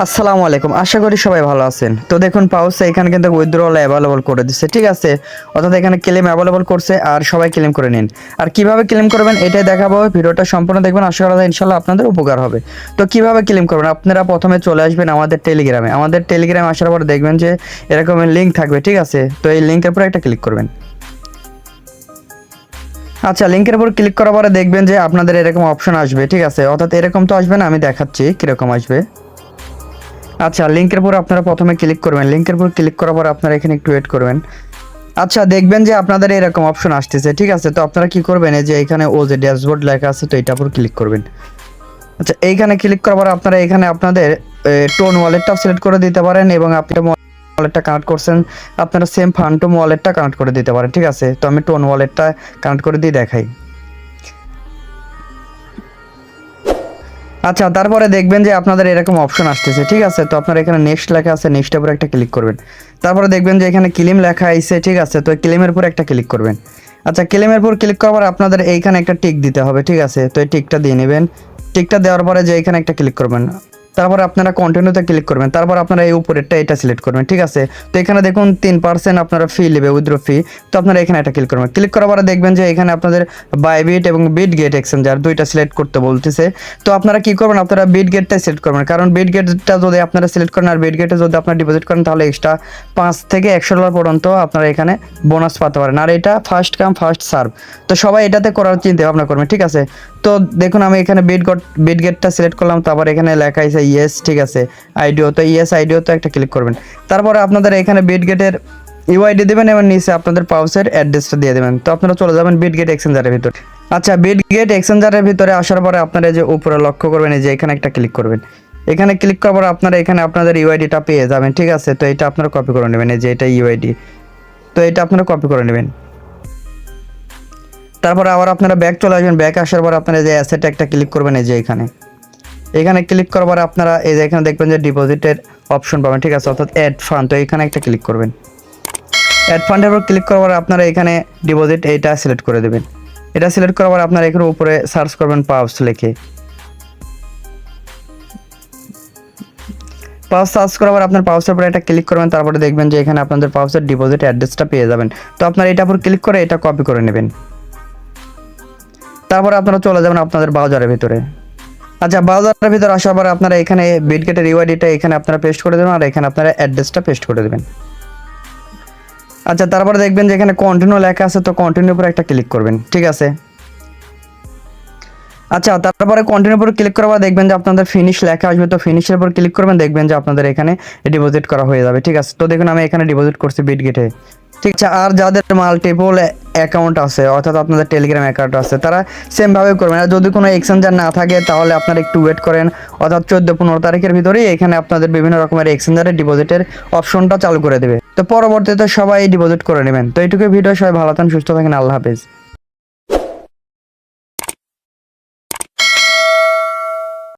আসসালামু আলাইকুম, আশা করি সবাই ভালো আছেন। তো দেখুন পাউসে এখানে কিন্তু উইথড্রল অ্যাভেলেবল করে দিচ্ছে, ঠিক আছে। অর্থাৎ এখানে ক্লেম অ্যাভেলেবল করছে আর সবাই ক্লেম করে নিন। আর কিভাবে ক্লেম করবেন এটাই দেখাবো, ভিডিওটা সম্পূর্ণ দেখবেন, আশা করা যায় ইনশাল্লাহ আপনাদের উপকার হবে। তো কিভাবে ক্লেম করবেন, আপনারা প্রথমে চলে আসবেন আমাদের টেলিগ্রামে। আমাদের টেলিগ্রামে আসার পর দেখবেন যে এরকম লিঙ্ক থাকবে, ঠিক আছে। তো এই লিঙ্কের উপর একটা ক্লিক করবেন। আচ্ছা, লিঙ্কের উপর ক্লিক করার পরে দেখবেন যে আপনাদের এরকম অপশন আসবে, ঠিক আছে। অর্থাৎ এরকম তো আসবে না, আমি দেখাচ্ছি কিরকম আসবে। আচ্ছা, লিঙ্কের উপর আপনারা প্রথমে ক্লিক করবেন। লিঙ্কের উপর ক্লিক করার পর আপনারা এখানে একটু ওয়েট করবেন। আচ্ছা, দেখবেন যে আপনাদের এরকম অপশন আসতেছে, ঠিক আছে। তো আপনারা কি করবেন, এই যে এখানে ও যে ড্যাশবোর্ড লেখা আছে, তো এটার উপর ক্লিক করবেন। আচ্ছা, এইখানে ক্লিক করার পর আপনারা এখানে আপনাদের টোন ওয়ালেটটাও সিলেক্ট করে দিতে পারেন, এবং আপনি ওয়ালেটটা কানেক্ট করছেন আপনারা সেম ফান্টম ওয়ালেটটা কানেক্ট করে দিতে পারেন, ঠিক আছে। তো আমি টোন ওয়ালেটটা কানেক্ট করে দিয়ে দেখাই। আচ্ছা, তারপরে দেখবেন যে আপনাদের এরকম অপশন আসতেছে, ঠিক আছে। তো আপনারা এখানে নেক্সট লেখা আছে, নেক্সটের উপর একটা ক্লিক করবেন। তারপরে দেখবেন যে এখানে ক্লেম লেখা আইছে, ঠিক আছে। তো ক্লেমের উপর একটা ক্লিক করবেন। আচ্ছা, ক্লেমের উপর ক্লিক করার পর আপনাদের এইখানে একটা টিক দিতে হবে, ঠিক আছে। তো এই টিকটা দিয়ে নেবেন। টিকটা দেওয়ার পরে যে এখানে একটা ক্লিক করবেন, তারপর আপনারা কন্টিনিউতে ক্লিক করবেন। তারপর আপনারা এই উপরেরটা এটা সিলেক্ট করবেন, ঠিক আছে। তো এখানে দেখুন 3% আপনারা ফি নেবে, উইথড্র ফি। তো আপনারা এখানে একটা ক্লিক করবেন। ক্লিক করার পরে দেখবেন যে এখানে আপনাদের বাইবিট এবং বিটগেট এক্সচেঞ্জার দুইটা সিলেক্ট করতে বলতেছে। তো আপনারা কি করবেন, আপনারা বিটগেটটা সিলেক্ট করবেন, কারণ বিটগেটটা যদি আপনারা সিলেক্ট করেন আর বিটগেটে যদি আপনারা ডিপোজিট করেন তাহলে এক্সট্রা $5 থেকে $100 পর্যন্ত আপনারা এখানে বোনাস পাতে পারেন। আর এটা ফার্স্ট কাম ফার্স্ট সার্ভ, তো সবাই এটাতে করার চিন্তা ভাবনা করবেন, ঠিক আছে। তো দেখুন আমি এখানে বিটগেটটা সিলেক্ট করলাম। তারপর এখানে লেখা আছে ইয়েস, ঠিক আছে। আইডিও, তো ইয়েস আইডিও তো একটা ক্লিক করবেন। তারপরে আপনাদের এখানে বিটগেটের ইউআইডি দেবেন এবং নিচে আপনাদের পাউসের অ্যাড্রেসটা দিয়ে দেবেন। তো আপনারা চলে যাবেন বিটগেট এক্সচেঞ্জারের ভিতর। আচ্ছা, বিটগেট এক্সচেঞ্জারের ভিতরে আসার পরে আপনারা যে উপরে লক্ষ্য করবেন, এই যে এখানে একটা ক্লিক করবেন। এখানে ক্লিক করার পর আপনারা এখানে আপনাদের ইউআইডিটা পেয়ে যাবেন, ঠিক আছে। তো এটা আপনারা কপি করে নেবেন, এই যে এটা ইউআইডি। তো এটা আপনারা কপি করে নেবেন। তারপরে আবার আপনারা ব্যাক চলে আসবেন। ব্যাক আসার পর আপনারা যে অ্যাসেটে একটা ক্লিক করবেন, এই যে এখানে। এখানে ক্লিক করার পর আপনারা এই যে এখানে দেখবেন যে ডিপোজিটের অপশন পাবেন, ঠিক আছে। অর্থাৎ অ্যাড ফান্ড, তো এখানে একটা ক্লিক করবেন। অ্যাড ফান্ডের উপর ক্লিক করার পর আপনারা এখানে ডিপোজিট এইটা সিলেক্ট করে দেবেন। এটা সিলেক্ট করার পর আপনারা এখানে উপরে সার্চ করবেন পাউস লিখে। পাউস সার্চ করার পর আপনার পাউসের উপরে একটা ক্লিক করবেন। তারপরে দেখবেন যে এখানে আপনাদের পাউসের ডিপোজিট অ্যাড্রেসটা পেয়ে যাবেন। তো আপনারা এটার উপর ক্লিক করে এটা কপি করে নেবেন। তারপরে আপনারা চলে যাবেন আপনাদের ব্রাউজারের ভিতরে। আচ্ছা, ব্রাউজারের ভিতরে আসার পর আপনারা এখানে বিটগেটের ইউআইডিটা এখানে আপনারা পেস্ট করে দেবেন, আর এখানে আপনারা অ্যাড্রেসটা পেস্ট করে দেবেন। আচ্ছা, তারপরে দেখবেন যে এখানে কন্টিনিউ লেখা আছে, তো কন্টিনিউর উপর একটা ক্লিক করবেন, ঠিক আছে। আচ্ছা, তারপরে কন্টিনিউর উপর ক্লিক করার পর দেখবেন যে আপনাদের ফিনিশ লেখা আসবে, তো ফিনিশের উপর ক্লিক করবেন। দেখবেন যে আপনাদের এখানে ডিপোজিট করা হয়ে যাবে, ঠিক আছে। তো দেখুন আমি এখানে ডিপোজিট করছি বিটগেটে, ঠিক আছে। আর যাদের মাল্টিপল অ্যাকাউন্ট আছে, অর্থাৎ আপনাদের টেলিগ্রাম অ্যাকাউন্ট আছে, তারা সেমভাবে করবেন। আর যদি কোনো এক্সচেঞ্জার না থাকে তাহলে আপনারা একটু ওয়েট করেন, অর্থাৎ 14-15 তারিখের ভিতরেই এখানে আপনাদের বিভিন্ন রকমের এক্সচেঞ্জারের ডিপোজিটের অপশনটা চালু করে দেবে। তো পরবর্তীতে সবাই ডিপোজিট করে নেবেন। তো এইটুকু ভিডিও, সবাই ভালো থাকেন, সুস্থ থাকেন, আল্লাহ হাফেজ।